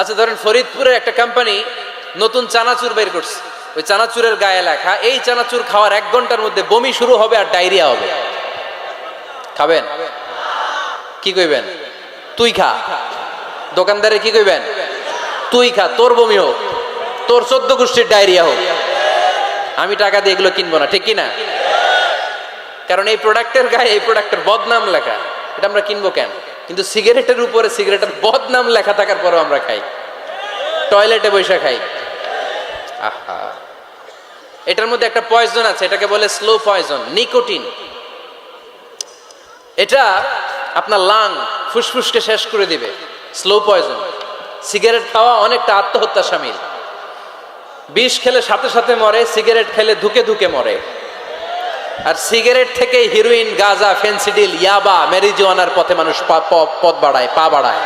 আচ্ছা ধরেন ফরিদপুরের একটা কোম্পানি নতুন চানাচুর বের করছে, ওই চানাচুরের গায়ে লেখা এই চানাচুর খাওয়ার 1 ঘন্টার মধ্যে বমি শুরু হবে আর ডায়রিয়া হবে। খাবেন? কি কইবেন? তুই খা। দোকানদারে কি কইবেন? তুই খা, তোর বমি হোক, তোর 14 গোষ্ঠীর ডায়রিয়া হোক, আমি টাকা দিয়ে এগুলো কিনবো না, ঠিক কিনা? কারণ এই প্রোডাক্টের গায়ে এই প্রোডাক্টের বদনাম লেখা, এটা আমরা কিনবো কেন? কিন্তু সিগারেটের উপরে সিগারেটের বদনাম লেখা থাকার পরও আমরা খাই, টয়লেটে বসে খাই। আহা, এটার মধ্যে একটা পয়জন আছে, এটাকে বলে স্লো পয়জন, নিকোটিন। এটা আপনার লাং ফুসফুসকে শেষ করে দিবে, স্লো পয়জন। সিগারেট খাওয়া অনেকটা আত্মহত্যা শামিল। বিষ খেলে সাথে সাথে মরে, সিগারেট খেলে ধুকে ধুকে মরে। আর সিগারেট থেকে হিরোইন, গাঁজা, ফেন্সিডিল, ইয়াবা, ম্যারিজুয়ানার পথে মানুষ পথ বাড়ায়, পা বাড়ায়।